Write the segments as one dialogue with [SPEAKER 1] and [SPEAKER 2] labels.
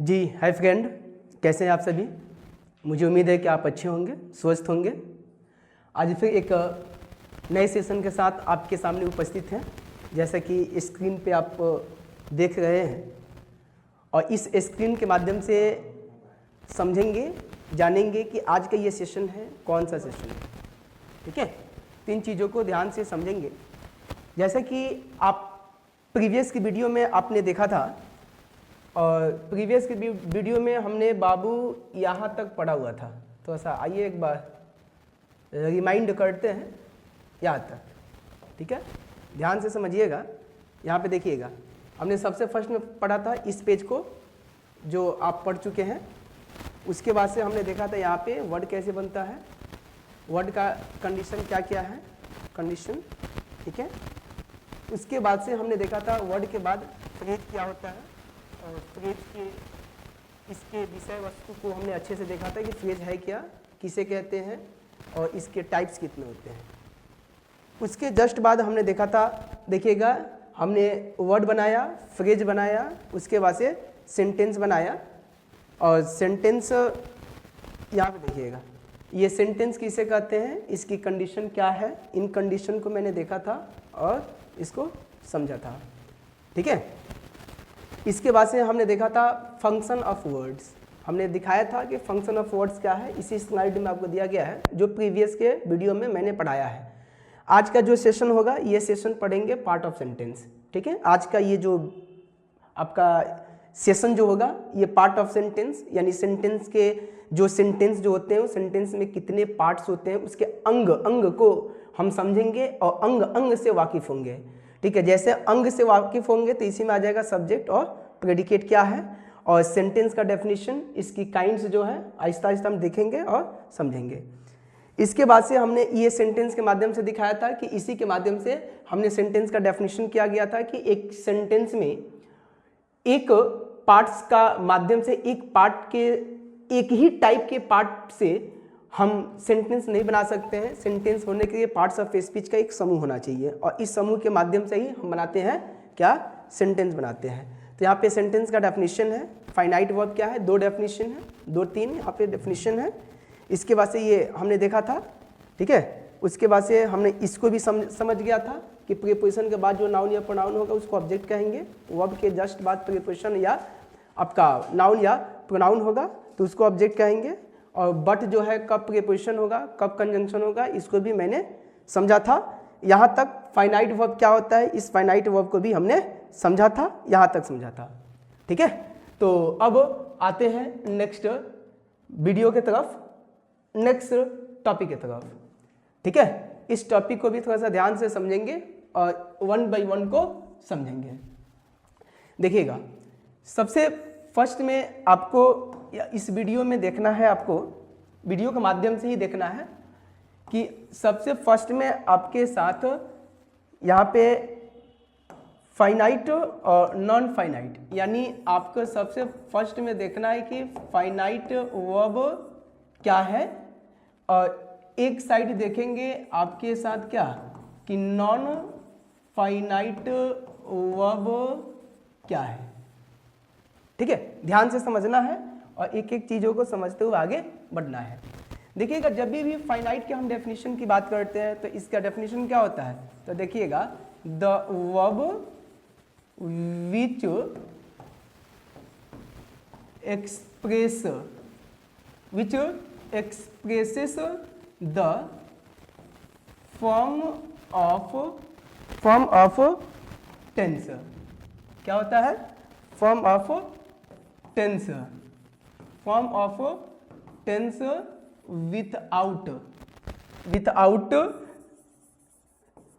[SPEAKER 1] जी hi friend, कैसे हैं आप सभी। मुझे उम्मीद है कि आप अच्छे होंगे, स्वस्थ होंगे। आज फिर एक नए सेशन के साथ आपके सामने उपस्थित हैं। जैसा कि स्क्रीन पे आप देख रहे हैं और इस स्क्रीन के माध्यम से समझेंगे, जानेंगे कि आज का ये सेशन है कौन सा सेशन है। ठीक है, 3 चीज़ों को ध्यान से समझेंगे। जैसा कि आप प्रीवियस की वीडियो में आपने देखा था और प्रीवियस की वीडियो में हमने बाबू यहाँ तक पढ़ा हुआ था। तो ऐसा आइए एक बार रिमाइंड करते हैं यहाँ तक। ठीक है, ध्यान से समझिएगा। यहाँ पे देखिएगा, हमने सबसे फर्स्ट में पढ़ा था इस पेज को जो आप पढ़ चुके हैं। उसके बाद से हमने देखा था यहाँ पे वर्ड कैसे बनता है, वर्ड का कंडीशन क्या क्या है, कंडीशन। ठीक है, उसके बाद से हमने देखा था वर्ड के बाद फ्रेज क्या होता है और फ्रेज के इसके विषय वस्तु को हमने अच्छे से देखा था कि फ्रेज है क्या, किसे कहते हैं और इसके टाइप्स कितने होते हैं। उसके जस्ट बाद हमने देखा था, देखिएगा, हमने वर्ड बनाया, फ्रेज बनाया, उसके बाद से सेंटेंस बनाया। और सेंटेंस यहाँ पे देखिएगा, ये सेंटेंस किसे कहते हैं, इसकी कंडीशन क्या है, इन कंडीशन को मैंने देखा था और इसको समझा था। ठीक है, इसके बाद से हमने देखा था फंक्शन ऑफ वर्ड्स। हमने दिखाया था कि फंक्शन ऑफ वर्ड्स क्या है, इसी स्लाइड में आपको दिया गया है जो प्रीवियस के वीडियो में मैंने पढ़ाया है। आज का जो सेशन होगा, ये सेशन पढ़ेंगे पार्ट ऑफ सेंटेंस। ठीक है, आज का ये जो आपका सेशन जो होगा ये पार्ट ऑफ सेंटेंस, यानी सेंटेंस के जो सेंटेंस जो होते हैं उस सेंटेंस में कितने पार्ट्स होते हैं, उसके अंग अंग को हम समझेंगे और अंग अंग से वाकिफ होंगे। ठीक है, जैसे अंग से वाकिफ होंगे तो इसी में आ जाएगा सब्जेक्ट और प्रेडिकेट क्या है और सेंटेंस का डेफिनेशन, इसकी काइंड्स जो है आहिस्ता आहिस्ता हम देखेंगे और समझेंगे। इसके बाद से हमने ये सेंटेंस के माध्यम से दिखाया था कि इसी के माध्यम से हमने सेंटेंस का डेफिनेशन किया गया था कि एक सेंटेंस में एक पार्ट्स का माध्यम से, एक पार्ट के, एक ही टाइप के पार्ट से हम सेंटेंस नहीं बना सकते हैं। सेंटेंस होने के लिए पार्ट्स ऑफ स्पीच का एक समूह होना चाहिए और इस समूह के माध्यम से ही हम बनाते हैं क्या, सेंटेंस बनाते हैं। तो यहाँ पे सेंटेंस का डेफिनेशन है, फाइनाइट वर्ब क्या है, 2 डेफिनेशन है, 2-3 यहाँ पे डेफिनेशन है। इसके बाद से ये हमने देखा था। ठीक है, उसके बाद से हमने इसको भी समझ गया था कि प्रीपोजिशन के बाद जो नाउन या प्रोनाउन होगा उसको ऑब्जेक्ट कहेंगे। वर्ब के जस्ट बाद प्रीपोजिशन या आपका नाउन या प्रोनाउन होगा तो उसको ऑब्जेक्ट कहेंगे। और बट जो है कब प्रीपोजिशन होगा, कब कंजंक्शन होगा, इसको भी मैंने समझा था। यहाँ तक फाइनाइट वर्ब क्या होता है, इस फाइनाइट वर्ब को भी हमने समझा था, यहाँ तक समझा था। ठीक है, तो अब आते हैं नेक्स्ट वीडियो के तरफ, नेक्स्ट टॉपिक की तरफ। ठीक है, इस टॉपिक को भी थोड़ा सा ध्यान से समझेंगे और 1 बाय 1 को समझेंगे। देखिएगा, सबसे फर्स्ट में आपको इस वीडियो में देखना है, आपको वीडियो के माध्यम से ही देखना है कि सबसे फर्स्ट में आपके साथ यहाँ पे फाइनाइट और नॉन फाइनाइट, यानी आपको सबसे फर्स्ट में देखना है कि फाइनाइट वर्ब क्या है और एक साइड देखेंगे आपके साथ क्या कि नॉन फाइनाइट वर्ब क्या है। ठीक है, ध्यान से समझना है और एक एक चीज़ों को समझते हुए आगे बढ़ना है। देखिएगा, जब भी फाइनाइट के हम डेफिनेशन की बात करते हैं तो इसका डेफिनेशन क्या होता है, तो देखिएगा, the verb which expresses the form of tense. क्या होता है, form of tense, form of tense without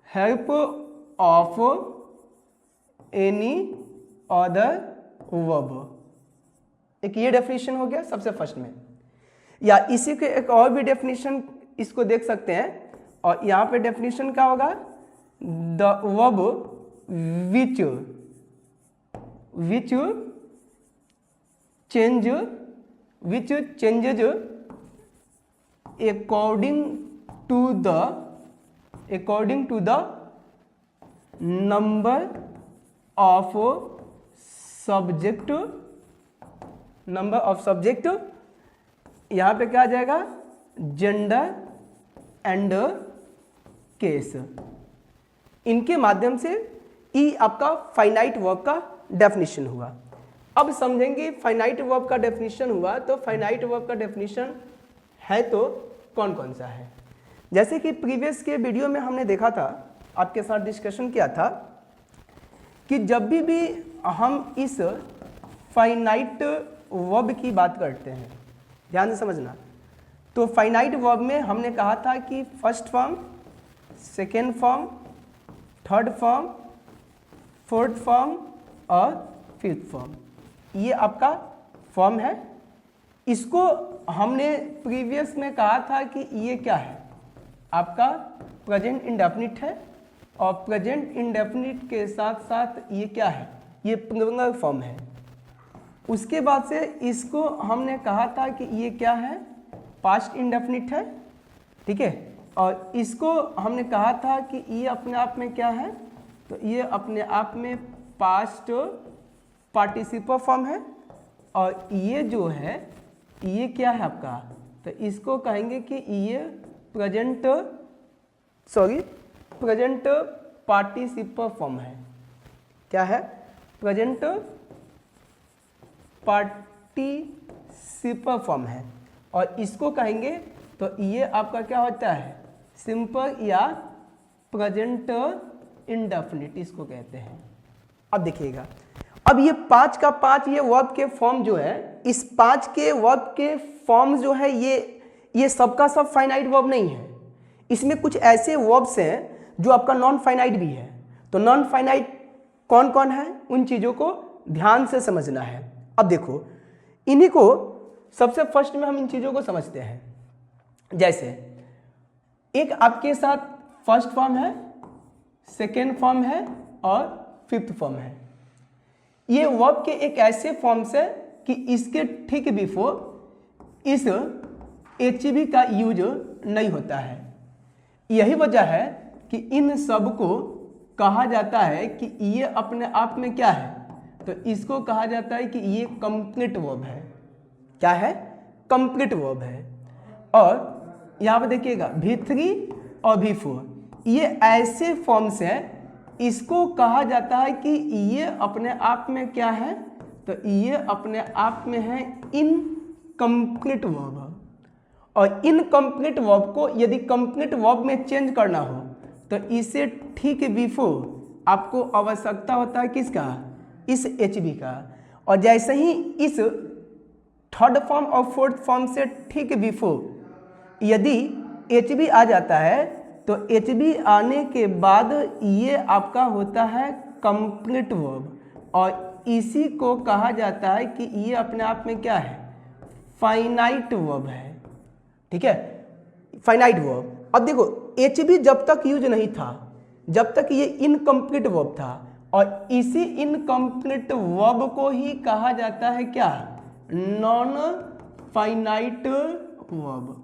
[SPEAKER 1] help of any other verb. एक ये डेफिनेशन हो गया सबसे फर्स्ट में, या इसी के एक और भी डेफिनेशन इसको देख सकते हैं। और यहाँ पे डेफिनेशन क्या होगा, the verb which changes according to the number of subject number of subject, यहाँ पे क्या आ जाएगा, जेंडर एंड केस। इनके माध्यम से ई आपका फाइनाइट वर्ब का डेफिनेशन हुआ। अब समझेंगे फाइनाइट वर्ब का डेफिनेशन हुआ तो फाइनाइट वर्ब का डेफिनेशन है तो कौन कौन सा है। जैसे कि प्रीवियस के वीडियो में हमने देखा था, आपके साथ डिस्कशन किया था कि जब भी हम इस फाइनाइट वर्ब की बात करते हैं, ध्यान से समझना, तो फाइनाइट वर्ब में हमने कहा था कि first form, second form, third form, fourth form और फिफ्थ फॉर्म, ये आपका फॉर्म है। इसको हमने प्रीवियस में कहा था कि ये क्या है, आपका प्रेजेंट इंडेफिनिट है, और प्रेजेंट इंडेफिनिट के साथ साथ ये क्या है, ये प्लूरल फॉर्म है। उसके बाद से इसको हमने कहा था कि ये क्या है, पास्ट इंडेफिनिट है, ठीक है। और इसको हमने कहा था कि ये अपने आप में क्या है, तो ये अपने आप में पास्ट पार्टिसिपल फॉर्म है। और ये जो है ये क्या है आपका, तो इसको कहेंगे कि ये प्रेजेंट पार्टिसिपल फॉर्म है। क्या है, प्रेजेंट पार्टिसिपल फॉर्म है। और इसको कहेंगे तो ये आपका क्या होता है, सिंपल या प्रेजेंट इंडेफिनिट इसको कहते हैं। अब देखिएगा, अब ये 5 का 5 ये वर्ब के फॉर्म जो है, इस 5 के वर्ब के फॉर्म जो है ये सबका सब फाइनाइट वर्ब नहीं है। इसमें कुछ ऐसे वर्ब्स हैं जो आपका नॉन फाइनाइट भी है। तो नॉन फाइनाइट कौन कौन है, उन चीज़ों को ध्यान से समझना है। अब देखो, इन्हीं को सबसे फर्स्ट में हम इन चीज़ों को समझते हैं। जैसे एक आपके साथ फर्स्ट फॉर्म है, सेकेंड फॉर्म है और फिफ्थ फॉर्म है। ये वर्ब के एक ऐसे फॉर्म्स है कि इसके ठीक बिफोर इस HB का यूज नहीं होता है। यही वजह है कि इन सब को कहा जाता है कि ये अपने आप में क्या है, तो इसको कहा जाता है कि ये कंप्लीट वर्ब है। क्या है, कंप्लीट वर्ब है। और यहाँ पे देखिएगा V3 और V4 ये ऐसे फॉर्म्स हैं, इसको कहा जाता है कि ये अपने आप में क्या है, तो ये अपने आप में है इनकम्प्लीट वर्ब। और इनकम्प्लीट वर्ब को यदि कंप्लीट वर्ब में चेंज करना हो तो इसे ठीक बिफोर आपको आवश्यकता होता है किसका, इस HB का। और जैसे ही इस थर्ड फॉर्म और फोर्थ फॉर्म से ठीक बिफोर यदि HB आ जाता है तो HB आने के बाद ये आपका होता है कंप्लीट वर्ब। और इसी को कहा जाता है कि ये अपने आप में क्या है, फाइनाइट वर्ब है। ठीक है, फाइनाइट वर्ब। अब देखो, HB जब तक यूज नहीं था, जब तक ये इनकम्प्लीट वर्ब था, और इसी इनकम्प्लीट वर्ब को ही कहा जाता है क्या, नॉन फाइनाइट वर्ब।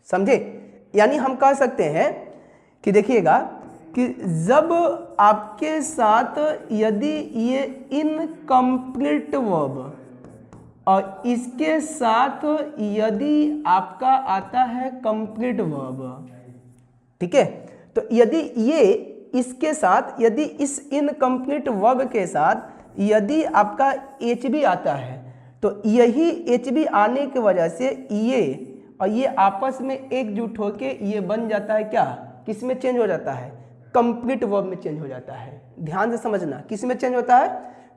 [SPEAKER 1] समझे? यानी हम कह सकते हैं कि देखिएगा कि जब आपके साथ यदि ये इनकम्प्लीट वर्ब और इसके साथ यदि आपका आता है कंप्लीट वर्ब, ठीक है, तो यदि ये इसके साथ, यदि इस इनकम्प्लीट वर्ब के साथ यदि आपका HB आता है, तो यही HB आने की वजह से ये और ये आपस में एकजुट होके ये बन जाता है क्या, किस में चेंज हो जाता है, कंप्लीट वर्ब में चेंज हो जाता है। ध्यान से समझना, किस में चेंज होता है,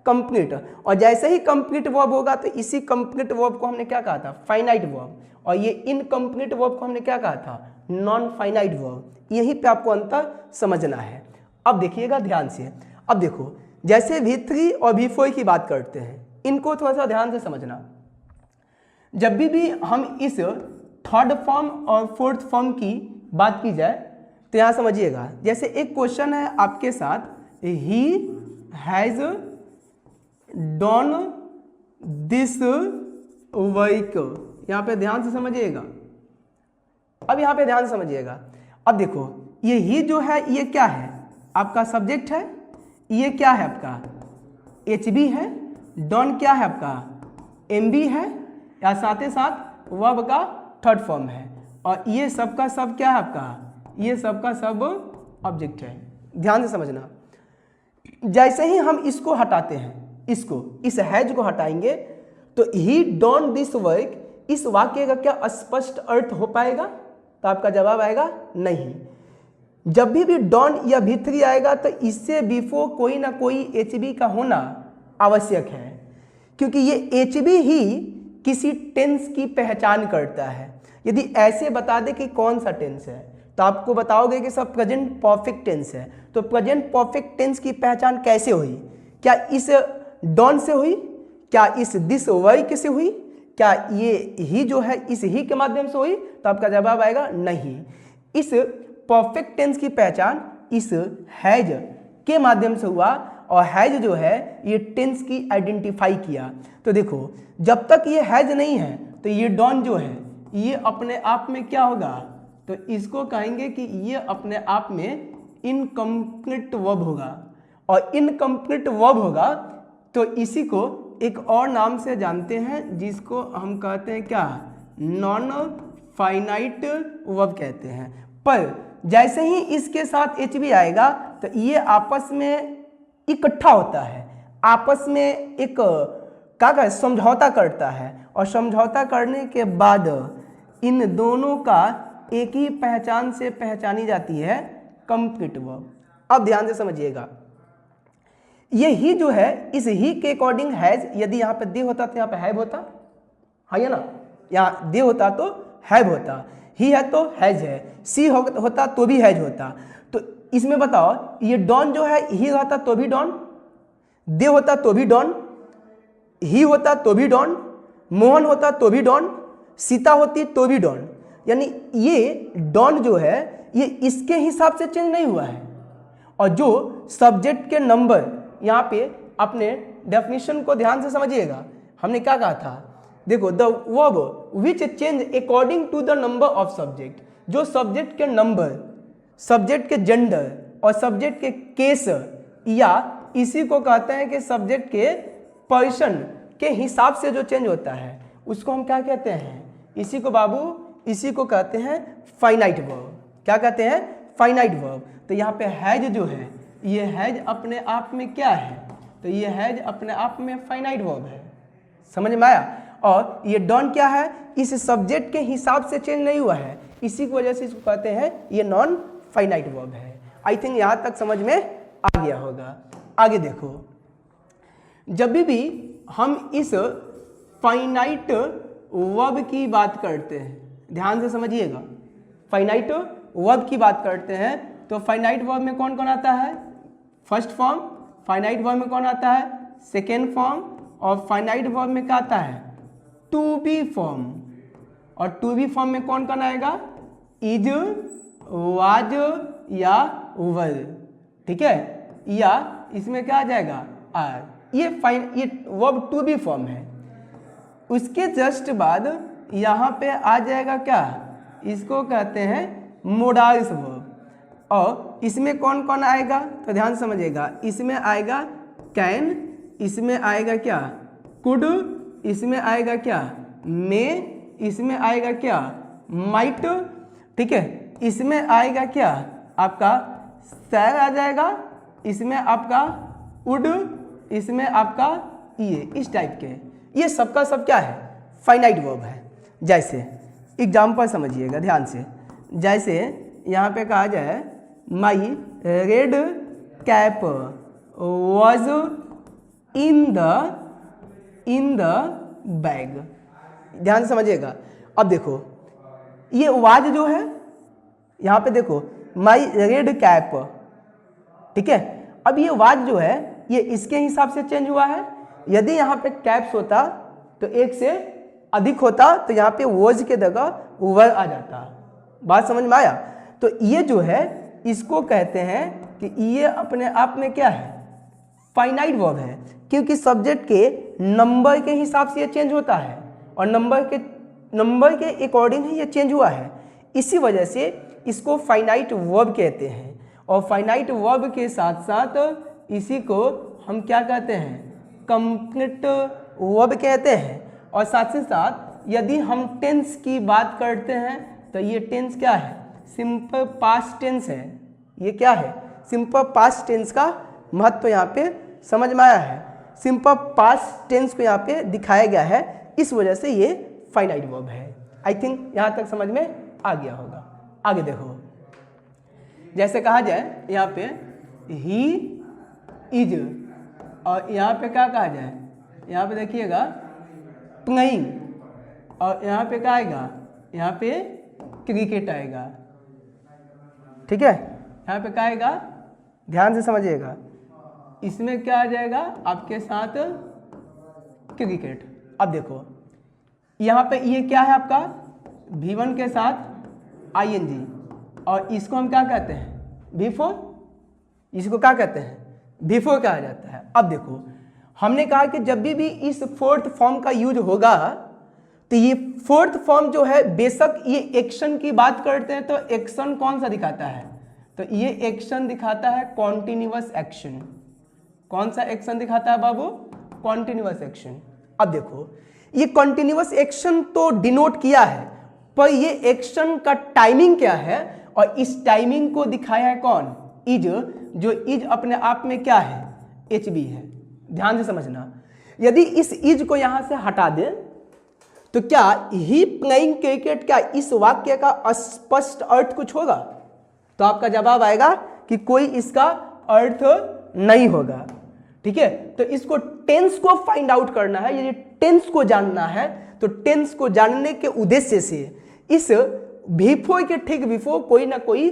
[SPEAKER 1] कंप्लीट। और जैसे ही कंप्लीट वर्ब होगा तो इसी कंप्लीट वर्ब को हमने क्या कहा था, फाइनाइट वर्ब। और ये इनकम्प्लीट वर्ब को हमने क्या कहा था, नॉन फाइनाइट वर्ब। यहीं पे आपको अंतर समझना है। अब देखिएगा ध्यान से। अब देखो, जैसे V3 और V4 की बात करते हैं, इनको थोड़ा सा ध्यान से समझना। जब भी हम इस थर्ड फॉर्म और फोर्थ फॉर्म की बात की जाए तो यहाँ समझिएगा, जैसे एक क्वेश्चन है आपके साथ, he has done this work. यहाँ पे ध्यान से समझिएगा। अब यहाँ पे ध्यान से समझिएगा। अब देखो, ये ही जो है ये क्या है, आपका सब्जेक्ट है। ये क्या है आपका, HB है। डन क्या है आपका, एम बी है या साथ ही साथ वर्ब का थर्ड फॉर्म है, और ये सब का सब क्या है आपका, ये सब का सब ऑब्जेक्ट है। ध्यान से समझना, जैसे ही हम इसको हटाते हैं, इसको इस हैज को हटाएंगे तो ही डोंट दिस वर्क, इस वाक्य का क्या स्पष्ट अर्थ हो पाएगा? तो आपका जवाब आएगा नहीं। जब भी डॉन या भी3 आएगा तो इससे बिफोर कोई ना कोई एच बी का होना आवश्यक है, क्योंकि ये एच बी ही किसी टेंस की पहचान करता है। यदि ऐसे बता दे कि कौन सा टेंस है तो आपको बताओगे कि सब प्रेजेंट परफेक्ट टेंस है। तो प्रेजेंट परफेक्ट टेंस की पहचान कैसे हुई? क्या इस डॉन से हुई? क्या इस दिस वर्क से हुई? क्या ये ही जो है इस ही के माध्यम से हुई? तो आपका जवाब आएगा नहीं। इस परफेक्ट टेंस की पहचान इस हैज के माध्यम से हुआ, और हैज जो है ये टेंस की आइडेंटिफाई किया। तो देखो, जब तक ये हैज नहीं है तो ये डॉन जो है ये अपने आप में क्या होगा? तो इसको कहेंगे कि ये अपने आप में इनकम्प्लीट वर्ब होगा, और इनकम्प्लीट वर्ब होगा तो इसी को एक और नाम से जानते हैं जिसको हम कहते हैं क्या? नॉन फाइनाइट वर्ब कहते हैं। पर जैसे ही इसके साथ एच बी आएगा तो ये आपस में इकट्ठा होता है, आपस में एक क्या समझौता करता है, और समझौता करने के बाद इन दोनों का एक ही पहचान से पहचानी जाती है, कंप्लीट वर्ब। अब ध्यान से समझिएगा, ये ही जो है इस ही के अकॉर्डिंग हैज, यदि यहाँ पे दे होता तो यहाँ पे हैव होता, है ना? यहाँ दे होता तो हैव होता, ही है तो हैज है, सी होता तो भी हैज होता। तो इसमें बताओ, ये डॉन जो है ही होता तो भी डॉन, दे होता तो भी डॉन, ही होता तो भी डॉन, मोहन होता तो भी डॉन, सीता होती तो भी डॉन। यानी ये डॉन जो है ये इसके हिसाब से चेंज नहीं हुआ है। और जो सब्जेक्ट के नंबर, यहाँ पे अपने डेफिनेशन को ध्यान से समझिएगा, हमने क्या कहा था? देखो, the verb which change according to the number of subject, जो सब्जेक्ट के नंबर, सब्जेक्ट के जेंडर और सब्जेक्ट के केस, या इसी को कहते हैं कि सब्जेक्ट के पर्सन के हिसाब से जो चेंज होता है उसको हम क्या कहते हैं? इसी को बाबू, इसी को कहते हैं फाइनाइट वर्ब। क्या कहते हैं? Finite verb. तो यहाँ पे हैज जो है ये हैज अपने आप में क्या है? तो ये हैज अपने आप में फाइनाइट वर्ब है। समझ में आया? और ये डॉन क्या है? इस सब्जेक्ट के हिसाब से चेंज नहीं हुआ है, इसी की वजह से इसको कहते हैं ये नॉन फाइनाइट वर्ब है। आई थिंक यहाँ तक समझ में आ गया होगा। आगे देखो, जब भी हम इस फाइनाइट वर्ब की बात करते हैं, ध्यान से समझिएगा, फाइनाइट वर्ब की बात करते हैं तो फाइनाइट वर्ब में कौन कौन आता है? First form. फाइनाइट वर्ब में कौन आता है? Second form. और फाइनाइट वर्ब में क्या आता है? To be form. और टू बी फॉर्म में कौन कौन आएगा? इज, वाज या वर। ठीक है? या इसमें क्या आ जाएगा? आर। ये वर्ब टू बी फॉर्म है। उसके जस्ट बाद यहाँ पे आ जाएगा क्या? इसको कहते हैं मोडाल्स वर्ब। और इसमें कौन कौन आएगा? तो ध्यान समझिएगा, इसमें आएगा कैन, इसमें आएगा क्या? कुड, इसमें आएगा क्या? मे, इसमें आएगा क्या? माइट। ठीक है? इसमें आएगा क्या? आपका सैर आ जाएगा, इसमें आपका वुड, इसमें आपका ये, इस टाइप के। ये सबका सब क्या है? फाइनाइट वर्ब है। जैसे एग्जाम्पल समझिएगा ध्यान से, जैसे यहाँ पे कहा जाए my red cap was in the bag. ध्यान समझिएगा। अब देखो, ये वाज जो है यहाँ पे देखो, माई रेड कैप, ठीक है? अब ये वाज जो है ये इसके हिसाब से चेंज हुआ है। यदि यहाँ पे कैप्स होता तो एक से अधिक होता तो यहाँ पे वॉज के जगह वर आ जाता। बात समझ में आया? तो ये जो है इसको कहते हैं कि ये अपने आप में क्या है? फाइनाइट वर्ब है, क्योंकि सब्जेक्ट के नंबर के हिसाब से ये चेंज होता है और नंबर के अकॉर्डिंग ही ये चेंज हुआ है। इसी वजह से इसको फाइनाइट वर्ब कहते हैं। और फाइनाइट वर्ब के साथ साथ इसी को हम क्या कहते हैं? कंप्लीट वर्ब कहते हैं। और साथ ही साथ यदि हम टेंस की बात करते हैं तो ये टेंस क्या है, सिंपल पास्ट टेंस है। ये क्या है, सिंपल पास्ट टेंस का महत्व यहाँ पे समझ में आया है। सिंपल पास्ट टेंस को यहाँ पे दिखाया गया है, इस वजह से ये फाइनाइट वर्ब है। आई थिंक यहाँ तक समझ में आ गया होगा। आगे देखो, जैसे कहा जाए यहाँ पे ही इज, और यहाँ पे क्या कहा जाए, यहाँ पे देखिएगा प्लेइंग, और यहाँ पे क्या आएगा, यहाँ पे क्रिकेट आएगा। ठीक है, यहाँ पे क्या आएगा, ध्यान से समझिएगा, इसमें क्या आ जाएगा आपके साथ क्रिकेट। अब देखो यहाँ पे ये क्या है आपका V1 के साथ ING, और इसको हम क्या कहते हैं V4, इसको क्या कहते हैं V4 कहा जाता है। अब देखो हमने कहा कि जब भी इस फोर्थ फॉर्म का यूज होगा तो ये फोर्थ फॉर्म जो है, बेशक ये एक्शन की बात करते हैं तो एक्शन कौन सा दिखाता है, तो ये एक्शन दिखाता है कॉन्टिन्यूअस एक्शन। कौन सा एक्शन दिखाता है बाबू, कॉन्टिन्यूअस एक्शन। अब देखो ये कॉन्टिन्यूअस एक्शन तो डिनोट किया है, पर ये एक्शन का टाइमिंग क्या है, और इस टाइमिंग को दिखाया है कौन, इज, जो इज अपने आप में क्या है, HB है। ध्यान से समझना, यदि इस इज को यहां से हटा दे तो क्या ही प्लेइंग क्रिकेट, क्या इस वाक्य का स्पष्ट अर्थ कुछ होगा, तो आपका जवाब आएगा कि कोई इसका अर्थ नहीं होगा। ठीक है, तो इसको टेंस को फाइंड आउट करना है, यदि टेंस को जानना है तो टेंस को जानने के उद्देश्य से इस V4 के ठीक बिफोर कोई ना कोई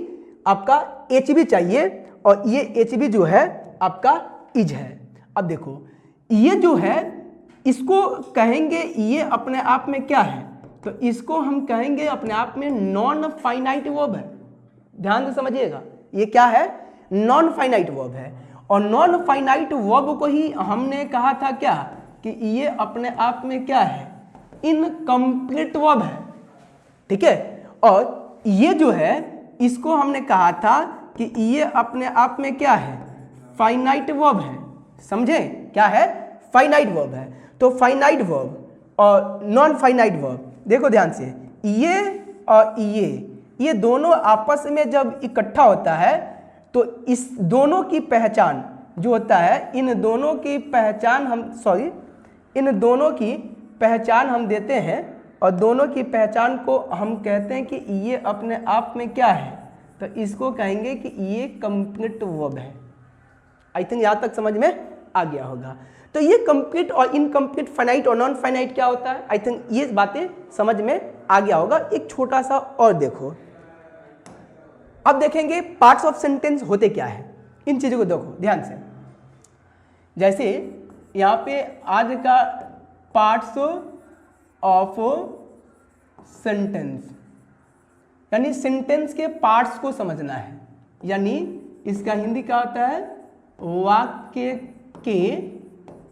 [SPEAKER 1] आपका HB चाहिए, और ये HB जो है आपका इज है। अब देखो ये जो है इसको कहेंगे, ये अपने आप में क्या है, तो इसको हम कहेंगे अपने आप में नॉन फाइनाइट वर्ब है। ध्यान से समझिएगा, ये क्या है, नॉन फाइनाइट वर्ब है। और नॉन फाइनाइट वर्ब को ही हमने कहा था क्या, कि ये अपने आप में क्या है, इनकम्प्लीट वर्ब है। ठीक है, और ये जो है इसको हमने कहा था कि ये अपने आप में क्या है, फाइनाइट वर्ब है। समझे, क्या है, फाइनाइट वर्ब है। तो फाइनाइट वर्ब और नॉन फाइनाइट वर्ब, देखो ध्यान से, ये और ये दोनों आपस में जब इकट्ठा होता है तो इस दोनों की पहचान जो होता है, इन दोनों की पहचान हम देते हैं, और दोनों की पहचान को हम कहते हैं कि ये अपने आप में क्या है, तो इसको कहेंगे कि ये कंप्लीट वर्ब है। आई थिंक यहाँ तक समझ में आ गया होगा। तो ये कंप्लीट और इनकम्प्लीट, फाइनाइट और नॉन फाइनाइट क्या होता है, आई थिंक ये बातें समझ में आ गया होगा। एक छोटा सा और देखो, अब देखेंगे पार्ट्स ऑफ सेंटेंस होते क्या है, इन चीजों को देखो ध्यान से। जैसे यहाँ पे आज का पार्ट्स ऑफ सेंटेंस, यानी सेंटेंस के पार्ट्स को समझना है, यानी इसका हिंदी क्या होता है, वाक्य के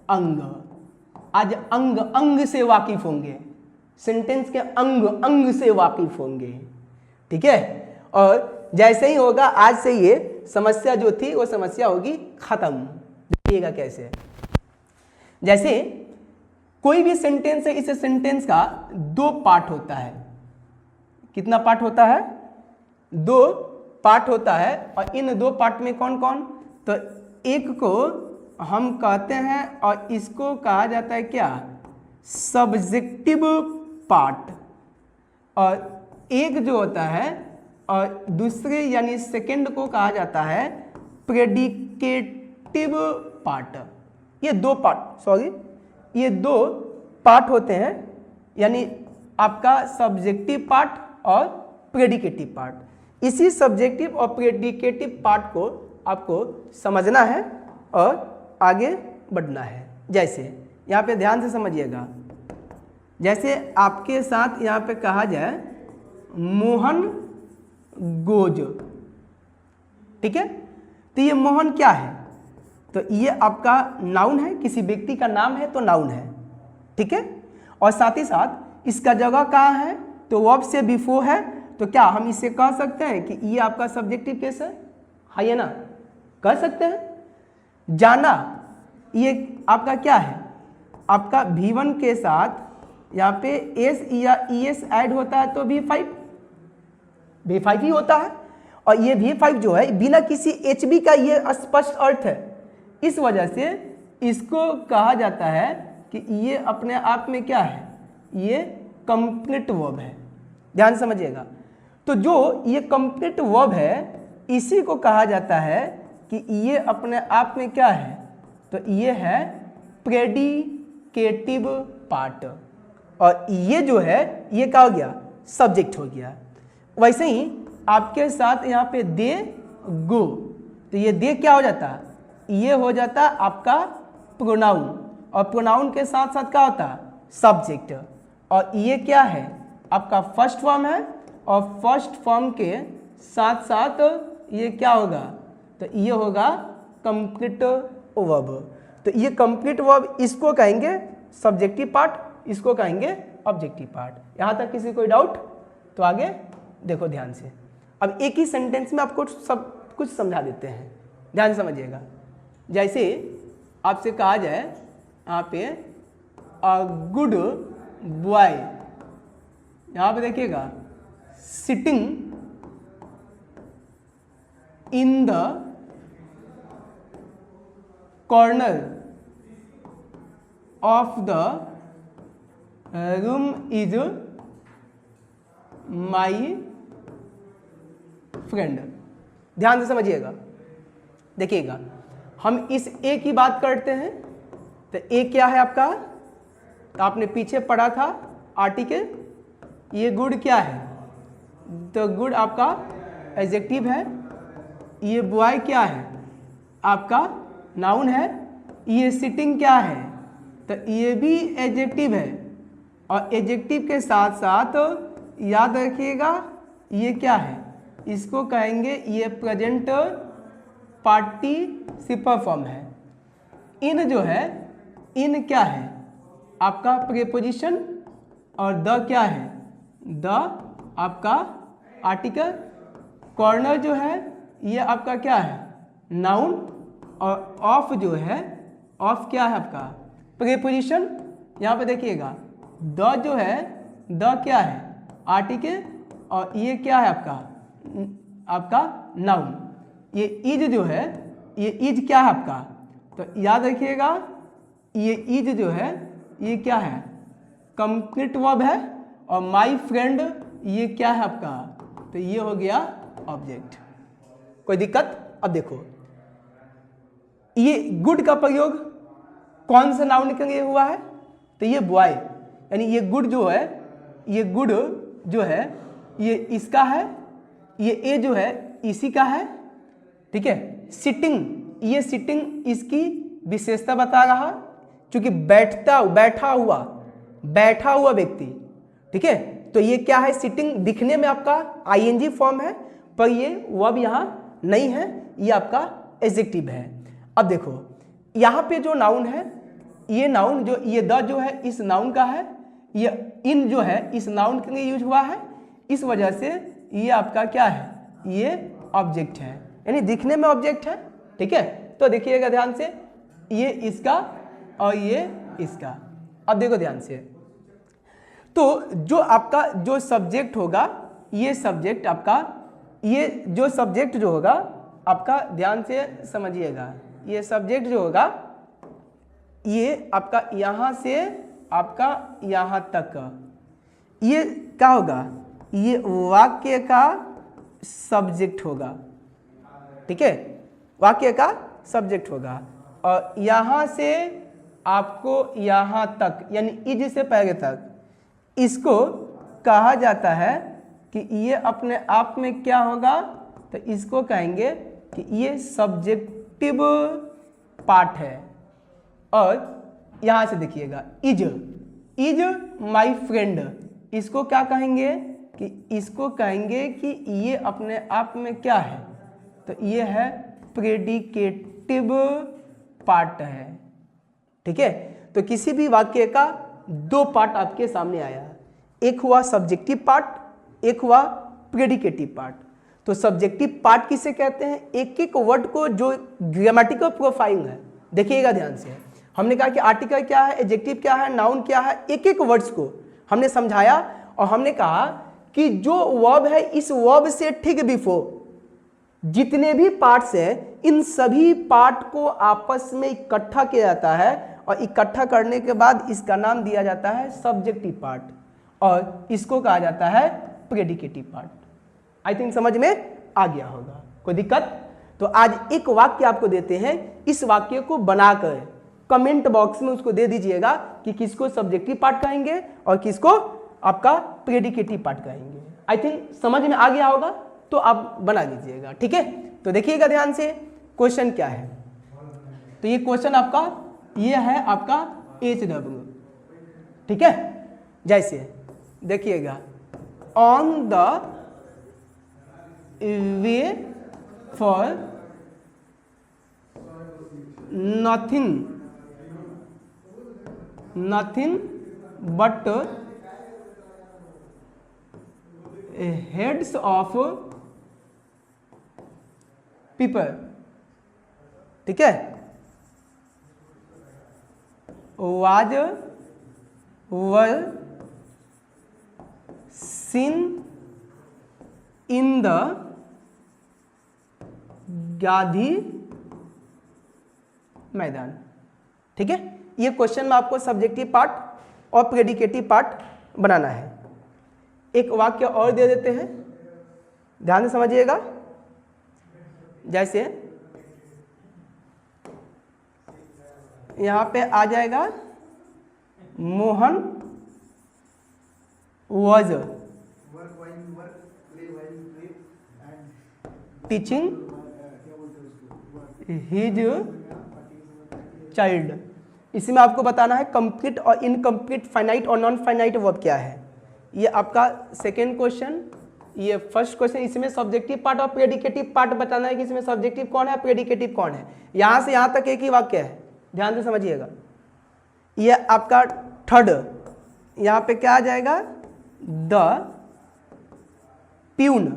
[SPEAKER 1] अंग। आज अंग से वाकिफ होंगे, सेंटेंस के अंग से वाकिफ होंगे। ठीक है, और जैसे ही होगा आज से ये समस्या जो थी वो समस्या होगी खत्म। देखिएगा कैसे, जैसे कोई भी सेंटेंस है, इस सेंटेंस का 2 पार्ट होता है। कितना पार्ट होता है, 2 पार्ट होता है। और इन 2 पार्ट में कौन कौन, तो एक को हम कहते हैं और इसको कहा जाता है क्या, सब्जेक्टिव पार्ट, और एक जो होता है और दूसरे यानी सेकंड को कहा जाता है प्रेडिकेटिव पार्ट। ये 2 पार्ट होते हैं, यानी आपका सब्जेक्टिव पार्ट और प्रेडिकेटिव पार्ट। इसी सब्जेक्टिव और प्रेडिकेटिव पार्ट को आपको समझना है और आगे बढ़ना है। जैसे यहाँ पे ध्यान से समझिएगा, जैसे आपके साथ यहाँ पे कहा जाए मोहन गोज, ठीक है, तो ये मोहन क्या है, तो ये आपका नाउन है, किसी व्यक्ति का नाम है तो नाउन है। ठीक है, और साथ ही साथ इसका जगह कहाँ है, तो वर्ब से बिफोर है, तो क्या हम इसे कह सकते हैं कि ये आपका सब्जेक्टिव केस है ना, कह सकते हैं। जाना, ये आपका क्या है, आपका V1 के साथ यहाँ पे एस या ES ऐड होता है तो V5 ही होता है। और ये V5 जो है बिना किसी HB का ये स्पष्ट अर्थ है, इस वजह से इसको कहा जाता है कि ये अपने आप में क्या है, ये कंप्लीट वर्ब है। ध्यान समझिएगा। तो जो ये कंप्लीट वर्ब है इसी को कहा जाता है कि ये अपने आप में क्या है, तो ये है प्रेडिकेटिव पार्ट, और ये जो है ये क्या हो गया, सब्जेक्ट हो गया। वैसे ही आपके साथ यहाँ पे दे गो, तो ये दे क्या हो जाता, ये हो जाता आपका प्रोनाउन, और प्रोनाउन के साथ साथ क्या होता, सब्जेक्ट। और ये क्या है, आपका फर्स्ट फॉर्म है, और फर्स्ट फॉर्म के साथ साथ ये क्या होगा, तो ये होगा कंप्लीट वर्ब। तो ये कंप्लीट वर्ब इसको कहेंगे सब्जेक्टिव पार्ट, इसको कहेंगे ऑब्जेक्टिव पार्ट। यहाँ तक किसी कोई डाउट? तो आगे देखो ध्यान से। अब एक ही सेंटेंस में आपको सब कुछ समझा देते हैं, ध्यान समझिएगा। जैसे आपसे कहा जाए यहाँ पे अ गुड बॉय, यहाँ पे देखिएगा sitting in the corner of the room is my friend. ध्यान से समझिएगा, देखिएगा हम इस ए की बात करते हैं। तो ए क्या है आपका, तो आपने पीछे पढ़ा था आर्टिकल, ये गुड क्या है, तो गुड आपका एडजेक्टिव है। ये बॉय क्या है, आपका नाउन है। ये सिटिंग क्या है, तो ये भी एडजेक्टिव है, और एडजेक्टिव के साथ साथ याद रखिएगा ये क्या है, इसको कहेंगे ये प्रेजेंट पार्टिसिपल फॉर्म है। इन जो है, इन क्या है आपका प्रीपोजिशन, और द क्या है, द आपका आर्टिकल। कॉर्नर जो है ये आपका क्या है, नाउन, और ऑफ जो है, ऑफ क्या है आपका प्रीपोजिशन। यहाँ पे देखिएगा द जो है, द क्या है आर्टिकल, और ये क्या है आपका नाउन। ये इज जो है, ये इज क्या है आपका, तो याद रखिएगा ये इज जो है ये क्या है, कंप्लीट वर्ब है। और माय फ्रेंड ये क्या है आपका, तो ये हो गया ऑब्जेक्ट। कोई दिक्कत? अब देखो ये गुड का प्रयोग कौन सा नाउन के लिए हुआ है, तो ये बॉय, यानी ये गुड जो है, ये गुड जो है ये इसका है, ये ए जो है इसी का है, ठीक है। सिटिंग, ये सिटिंग इसकी विशेषता बता रहा, क्योंकि बैठा हुआ व्यक्ति, ठीक है। तो ये क्या है, सिटिंग दिखने में आपका आईएनजी फॉर्म है, पर ये वर्ब यहाँ नहीं है, ये आपका एडजेक्टिव है। अब देखो यहाँ पे जो नाउन है, ये नाउन जो ये द जो है इस नाउन का है, ये इन जो है इस नाउन के लिए यूज हुआ है, इस वजह से ये आपका क्या है, ये ऑब्जेक्ट है, यानी दिखने में ऑब्जेक्ट है, ठीक है। तो देखिएगा ध्यान से, ये इसका और ये इसका। अब देखो ध्यान से, तो जो आपका जो सब्जेक्ट होगा, ये सब्जेक्ट आपका, ये जो सब्जेक्ट जो होगा आपका, ध्यान से समझिएगा, ये सब्जेक्ट जो होगा ये आपका यहाँ से आपका यहाँ तक, ये क्या होगा, ये वाक्य का सब्जेक्ट होगा, ठीक है, वाक्य का सब्जेक्ट होगा। और यहाँ से आपको यहाँ तक, यानी इज से पहले तक, इसको कहा जाता है कि ये अपने आप में क्या होगा, तो इसको कहेंगे कि ये सब्जेक्टिव पार्ट है। और यहाँ से देखिएगा इज माई फ्रेंड, इसको क्या कहेंगे, कि इसको कहेंगे कि ये अपने आप में क्या है, तो ये है प्रेडिकेटिव पार्ट है, ठीक है। तो किसी भी वाक्य का दो पार्ट आपके सामने आया, एक हुआ सब्जेक्टिव पार्ट, एक हुआ प्रेडिकेटिव पार्ट। तो सब्जेक्टिव पार्ट किसे कहते हैं, एक एक वर्ड को जो ग्रामेटिकल प्रोफाइल है, देखिएगा ध्यान से। हमने कहा कि आर्टिकल क्या है, एडजेक्टिव क्या है, नाउन क्या है, एक एक वर्ड्स को हमने समझाया और हमने कहा कि जो वर्ब है इस वर्ब से ठीक बिफोर जितने भी पार्ट्स हैं इन सभी पार्ट को आपस में इकट्ठा किया जाता है और इकट्ठा करने के बाद इसका नाम दिया जाता है सब्जेक्टिव पार्ट और इसको कहा जाता है प्रेडिकेटिव पार्ट। आई थिंक समझ में आ गया होगा, कोई दिक्कत? तो आज एक वाक्य आपको देते हैं, इस वाक्य को बनाकर कमेंट बॉक्स में उसको दे दीजिएगा कि किसको सब्जेक्टिव पार्ट कहेंगे और किसको आपका प्रेडिकेटिव पार्ट कहेंगे। आई थिंक समझ में आ गया होगा, तो आप बना लीजिएगा, ठीक है? तो देखिएगा ध्यान से क्वेश्चन क्या है। तो ये क्वेश्चन आपका ये है आपका HW, ठीक है? जैसे देखिएगा, on the way for nothing but heads of people, ठीक है, were seen in the Gandhi मैदान, ठीक है? ये क्वेश्चन में आपको सब्जेक्टिव पार्ट और प्रेडिकेटिव पार्ट बनाना है। एक वाक्य और दे देते हैं, ध्यान से समझिएगा। जैसे यहां पे आ जाएगा, Mohan was teaching his child. इसमें आपको बताना है कंप्लीट और इनकम्प्लीट, फाइनाइट और नॉन फाइनाइट वर्ब क्या है। ये आपका सेकेंड क्वेश्चन, ये फर्स्ट क्वेश्चन। इसमें सब्जेक्टिव पार्ट और प्रेडिकेटिव पार्ट बताना है कि इसमें सब्जेक्टिव कौन है, प्रेडिकेटिव कौन है। यहां से यहां तक एक ही वाक्य है, ध्यान से समझिएगा। ये आपका थर्ड, यहां पे क्या आ जाएगा, द प्यून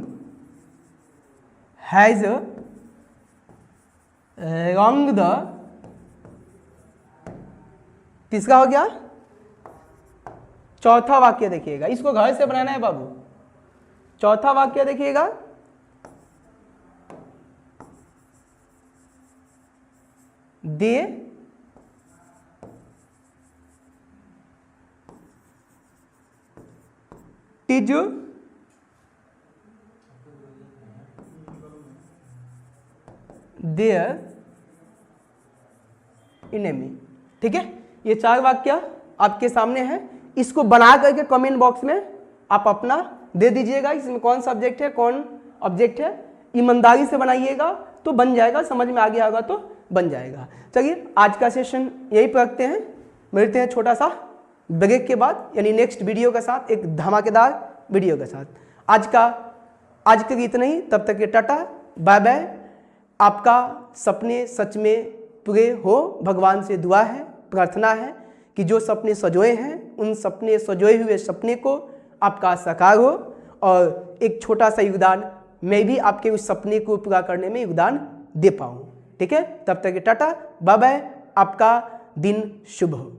[SPEAKER 1] हैज रंग द, किसका हो गया, चौथा वाक्य देखिएगा, इसको घर से बनाना है बाबू। चौथा वाक्य देखिएगा, दे टिज देयर इनेमी, ठीक है? ये चार वाक्य आपके सामने है। इसको बना करके कमेंट बॉक्स में आप अपना दे दीजिएगा, इसमें कौन सब्जेक्ट है कौन ऑब्जेक्ट है। ईमानदारी से बनाइएगा तो बन जाएगा, समझ में आ गया होगा तो बन जाएगा। चलिए आज का सेशन यही पर रखते हैं, मिलते हैं छोटा सा ब्रेक के बाद, यानी नेक्स्ट वीडियो के साथ, एक धमाकेदार वीडियो के साथ। आज के लिए इतना ही, तब तक के टाटा बाय बाय। आपका सपने सच में पूरे हो, भगवान से दुआ है, प्रार्थना है कि जो सपने सजोए हैं उन सपने सजोए हुए सपने को आपका साकार हो और एक छोटा सा योगदान मैं भी आपके उस सपने को पूरा करने में योगदान दे पाऊँ, ठीक है? तब तक के टाटा बाय बाय, आपका दिन शुभ हो।